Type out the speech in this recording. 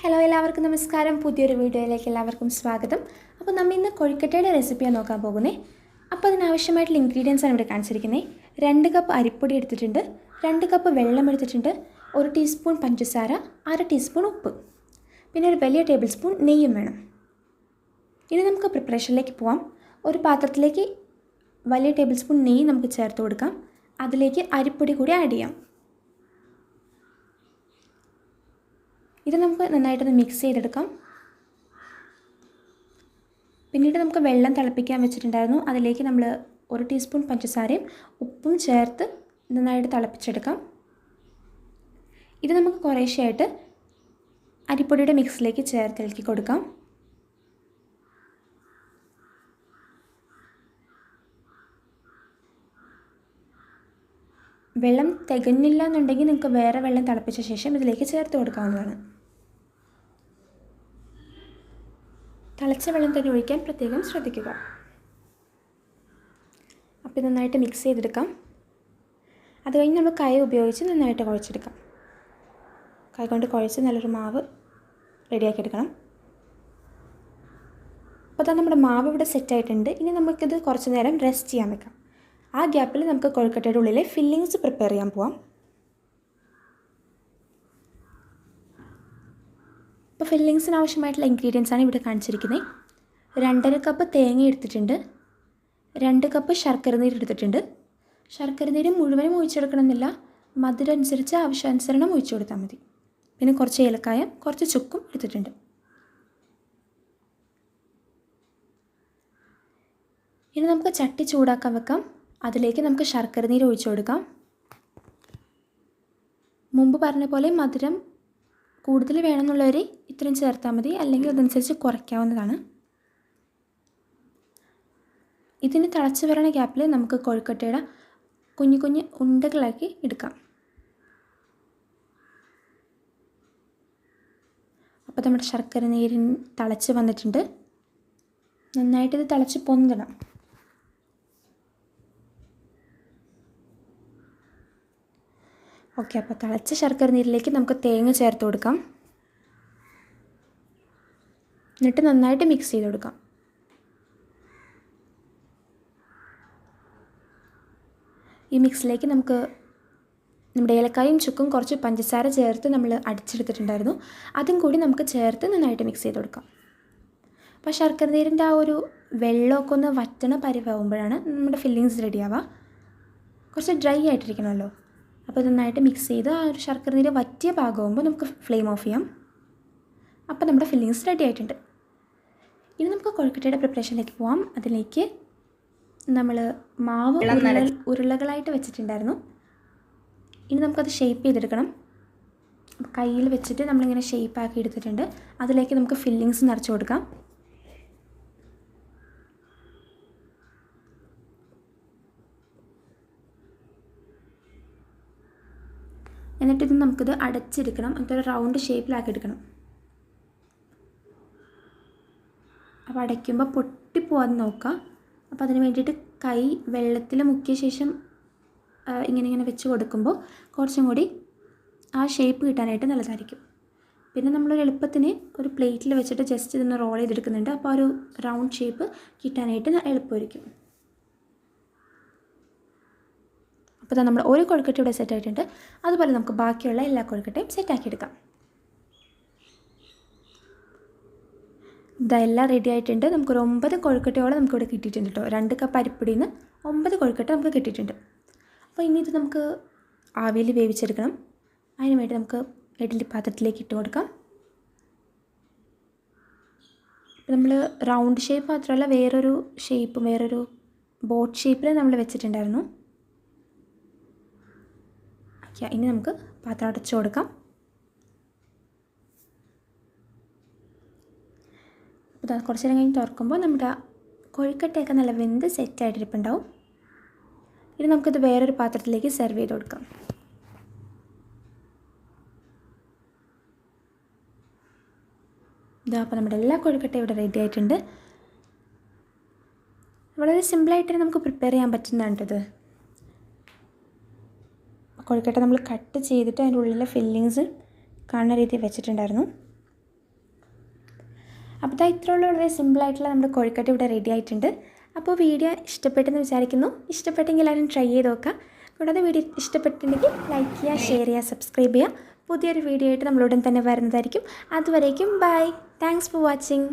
Hello എല്ലാവർക്കും നമസ്കാരം. പുതിയൊരു വീഡിയോയിലേക്ക് എല്ലാവർക്കും സ്വാഗതം. അപ്പോൾ നമ്മൾ ഇന്ന് കൊഴുക്കട്ടയുടെ റെസിപ്പിയാണ് നോക്കാൻ പോകുന്നത്. അപ്പോൾ അതിനാവശ്യമായിട്ടുള്ള ഇൻഗ്രീഡിയൻസ് ആണ് ഇവിടെ കാണിച്ചിരിക്കുന്നത്. 2 കപ്പ് അരിപ്പൊടി എടുത്തിട്ടുണ്ട്, 2 കപ്പ് വെള്ളം എടുത്തിട്ടുണ്ട്, 1 ടീസ്പൂൺ പഞ്ചസാര, 1/2 ടീസ്പൂൺ ഉപ്പ്, പിന്നെ ഒരു വലിയ ടേബിൾ സ്പൂൺ നെയ്യും വേണം. ഇനി നമുക്ക് പ്രിപ്പറേഷനിലേക്ക് പോവാം. ഒരു പാത്രത്തിലേക്ക് വലിയ ടേബിൾ സ്പൂൺ നെയ്യ് നമുക്ക് ചേർത്ത് കൊടുക്കാം. അതിലേക്ക് അരിപ്പൊടി കൂടി ആഡ് ചെയ്യാം. ഇത് നമുക്ക് നന്നായിട്ടൊന്ന് മിക്സ് ചെയ്തെടുക്കാം. പിന്നീട് നമുക്ക് വെള്ളം തിളപ്പിക്കാൻ വെച്ചിട്ടുണ്ടായിരുന്നു. അതിലേക്ക് നമ്മൾ 1 ടീസ്പൂൺ പഞ്ചസാരയും ഉപ്പും ചേർത്ത് നന്നായിട്ട് തിളപ്പിച്ചെടുക്കാം. ഇത് നമുക്ക് കുറേശ്ശെയായിട്ട് അരിപ്പൊടിയുടെ മിക്സിലേക്ക് ചേർത്ത് ഇളക്കി കൊടുക്കാം. വെള്ളം തികഞ്ഞില്ല എന്നുണ്ടെങ്കിൽ നിങ്ങൾക്ക് വേറെ വെള്ളം തിളപ്പിച്ച ശേഷം ഇതിലേക്ക് ചേർത്ത് കൊടുക്കാവുന്നതാണ്. തിളച്ച വെള്ളം തന്നെ ഒഴിക്കാൻ പ്രത്യേകം ശ്രദ്ധിക്കുക. അപ്പോൾ നന്നായിട്ട് മിക്സ് ചെയ്തെടുക്കാം. അത് കഴിഞ്ഞ് നമ്മൾ കൈ ഉപയോഗിച്ച് നന്നായിട്ട് കുഴച്ചെടുക്കാം. കൈ കൊണ്ട് കുഴച്ച് നല്ലൊരു മാവ് റെഡിയാക്കി എടുക്കണം. അപ്പോൾ അതാ നമ്മുടെ മാവ് ഇവിടെ സെറ്റായിട്ടുണ്ട്. ഇനി നമുക്കിത് കുറച്ച് നേരം റെസ്റ്റ് ചെയ്യാൻ വെക്കാം. ആ ഗ്യാപ്പിൽ നമുക്ക് കൊഴുക്കട്ടയുടെ ഉള്ളിലെ ഫില്ലിങ്സ് പ്രിപ്പയർ ചെയ്യാൻ പോവാം. ഇപ്പോൾ ഫില്ലിങ്സിന് ആവശ്യമായിട്ടുള്ള ഇൻഗ്രീഡിയൻസ് ആണ് ഇവിടെ കാണിച്ചിരിക്കുന്നത്. 2.5 കപ്പ് തേങ്ങ എടുത്തിട്ടുണ്ട്, 2 കപ്പ് ശർക്കര നീര് എടുത്തിട്ടുണ്ട്. ശർക്കര നീര് മുഴുവനും ഒഴിച്ചെടുക്കണമെന്നില്ല, മധുരം അനുസരിച്ച് ആവശ്യാനുസരണം ഒഴിച്ചു കൊടുത്താൽ മതി. പിന്നെ കുറച്ച് ഏലക്കായ, കുറച്ച് ചുക്കും എടുത്തിട്ടുണ്ട്. ഇനി നമുക്ക് ചട്ടി ചൂടാക്കാൻ വെക്കാം. അതിലേക്ക് നമുക്ക് ശർക്കര നീര് ഒഴിച്ചു കൊടുക്കാം. മുമ്പ് പറഞ്ഞ പോലെ മധുരം കൂടുതൽ വേണമെന്നുള്ളവർ ഇത്രയും ചേർത്താൽ മതി, അല്ലെങ്കിൽ അതനുസരിച്ച് കുറയ്ക്കാവുന്നതാണ്. ഇതിന് തിളച്ച് വരണ ഗ്യാപ്പിൽ നമുക്ക് കൊഴുക്കട്ടയുടെ കുഞ്ഞു കുഞ്ഞു ഉണ്ടകളാക്കി എടുക്കാം. അപ്പോൾ നമ്മുടെ ശർക്കര നീരിന് തിളച്ച് വന്നിട്ടുണ്ട്. നന്നായിട്ടിത് തിളച്ച് പൊന്തണം. ഓക്കെ, അപ്പോൾ തിളച്ച ശർക്കര നീരിലേക്ക് നമുക്ക് തേങ്ങ ചേർത്ത് കൊടുക്കാം. എന്നിട്ട് നന്നായിട്ട് മിക്സ് ചെയ്ത് കൊടുക്കാം. ഈ മിക്സിലേക്ക് നമുക്ക് നമ്മുടെ ഏലക്കായും ചുക്കും കുറച്ച് പഞ്ചസാര ചേർത്ത് നമ്മൾ അടിച്ചെടുത്തിട്ടുണ്ടായിരുന്നു. അതും കൂടി നമുക്ക് ചേർത്ത് നന്നായിട്ട് മിക്സ് ചെയ്ത് കൊടുക്കാം. അപ്പോൾ ശർക്കര നീരിൻ്റെ ആ ഒരു വെള്ളമൊക്കെ ഒന്ന് വറ്റണ പരിവാകുമ്പോഴാണ് നമ്മുടെ ഫില്ലിങ്സ് റെഡിയാവുക. കുറച്ച് ഡ്രൈ ആയിട്ടിരിക്കണമല്ലോ. അപ്പോൾ നന്നായിട്ട് മിക്സ് ചെയ്ത് ആ ഒരു ശർക്കര നീര് വറ്റിയ പാകമാകുമ്പോൾ നമുക്ക് ഫ്ലെയിം ഓഫ് ചെയ്യാം. അപ്പോൾ നമ്മുടെ ഫില്ലിങ്സ് റെഡി ആയിട്ടുണ്ട്. ഇനി നമുക്ക് കൊഴുക്കട്ടയുടെ പ്രിപ്പറേഷനിലേക്ക് പോകാം. അതിലേക്ക് നമ്മൾ മാവ് ഉരുളകളായിട്ട് വെച്ചിട്ടുണ്ടായിരുന്നു. ഇനി നമുക്കത് ഷേപ്പ് ചെയ്തെടുക്കണം. കയ്യിൽ വെച്ചിട്ട് നമ്മളിങ്ങനെ ഷേപ്പാക്കി എടുത്തിട്ടുണ്ട്. അതിലേക്ക് നമുക്ക് ഫില്ലിങ്സ് നിറച്ച് കൊടുക്കാം. എന്നിട്ടിത് നമുക്കിത് അടച്ചെടുക്കണം. എന്നിട്ടൊരു റൗണ്ട് ഷേപ്പിലാക്കി എടുക്കണം. അപ്പോൾ അടയ്ക്കുമ്പോൾ പൊട്ടിപ്പോവാതെ നോക്കുക. അപ്പോൾ അതിന് വേണ്ടിയിട്ട് കൈ വെള്ളത്തിൽ മുക്കിയ ശേഷം ഇങ്ങനെ വെച്ച് കൊടുക്കുമ്പോൾ കുറച്ചും കൂടി ആ ഷേപ്പ് കിട്ടാനായിട്ട് നല്ലതായിരിക്കും. പിന്നെ നമ്മളൊരു എളുപ്പത്തിന് ഒരു പ്ലേറ്റിൽ വെച്ചിട്ട് ജസ്റ്റ് ഇതൊന്ന് റോൾ ചെയ്തെടുക്കുന്നുണ്ട്. അപ്പോൾ ആ ഒരു റൗണ്ട് ഷേപ്പ് കിട്ടാനായിട്ട് എളുപ്പമായിരിക്കും. അപ്പോൾ നമ്മൾ ഒരു കൊഴുക്കട്ട ഇവിടെ സെറ്റായിട്ടുണ്ട്. അതുപോലെ നമുക്ക് ബാക്കിയുള്ള എല്ലാ കൊഴുക്കട്ടയും സെറ്റാക്കി എടുക്കാം. ഇതെല്ലാം റെഡി ആയിട്ടുണ്ട്. നമുക്കൊരു 9 കൊഴുക്കട്ടയോളം നമുക്കിവിടെ കിട്ടിയിട്ടുണ്ട് കേട്ടോ. 2 കപ്പ് അരിപ്പൊടിയിൽ നിന്ന് 9 കൊഴുക്കട്ട നമുക്ക് കിട്ടിയിട്ടുണ്ട്. അപ്പോൾ ഇനി ഇത് നമുക്ക് ആവിയിൽ വേവിച്ചെടുക്കണം. അതിന് വേണ്ടി നമുക്ക് ഇഡ്ഡലി പാത്രത്തിലേക്ക് ഇട്ട് കൊടുക്കാം. നമ്മൾ റൗണ്ട് ഷേപ്പ് മാത്രമല്ല, വേറൊരു ഷേപ്പ്, വേറൊരു ബോട്ട് ഷേപ്പിൽ നമ്മൾ വെച്ചിട്ടുണ്ടായിരുന്നു. ഇനി നമുക്ക് പാത്രം അടച്ചു കൊടുക്കാം. അപ്പോൾ കുറച്ച് നേരം കഴിഞ്ഞ് തുറക്കുമ്പോൾ നമ്മുടെ കൊഴുക്കട്ടയൊക്കെ നല്ല വെന്ത് സെറ്റായിട്ടിരിപ്പുണ്ടാവും. ഇനി നമുക്കിത് വേറൊരു പാത്രത്തിലേക്ക് സെർവ് ചെയ്ത് കൊടുക്കാം. ഇതാ, അപ്പോൾ നമ്മുടെ എല്ലാ കൊഴുക്കട്ടയും ഇവിടെ റെഡി ആയിട്ടുണ്ട്. വളരെ സിമ്പിളായിട്ട് നമുക്ക് പ്രിപ്പയർ ചെയ്യാൻ പറ്റുന്നതാണിത്. കൊഴുക്കട്ട നമ്മൾ കട്ട് ചെയ്തിട്ട് അതിൻ്റെ ഉള്ളിലെ ഫില്ലിങ്സ് കാണുന്ന രീതിയിൽ വെച്ചിട്ടുണ്ടായിരുന്നു. അപ്പോൾ ഇതാ ഇത്രയുള്ള വളരെ സിമ്പിളായിട്ടുള്ള നമ്മുടെ കോഴിക്കട്ട ഇവിടെ റെഡി ആയിട്ടുണ്ട്. അപ്പോൾ വീഡിയോ ഇഷ്ടപ്പെട്ടെന്ന് വിചാരിക്കുന്നു. ഇഷ്ടപ്പെട്ടെങ്കിൽ എല്ലാവരും ട്രൈ ചെയ്ത് നോക്കുക. കൂടാതെ വീഡിയോ ഇഷ്ടപ്പെട്ടിട്ടുണ്ടെങ്കിൽ ലൈക്ക് ചെയ്യുക, ഷെയർ ചെയ്യുക, സബ്സ്ക്രൈബ് ചെയ്യുക. പുതിയൊരു വീഡിയോ ആയിട്ട് നമ്മളുടൻ തന്നെ വരുന്നതായിരിക്കും. അതുവരേക്കും ബൈ. Thanks for watching.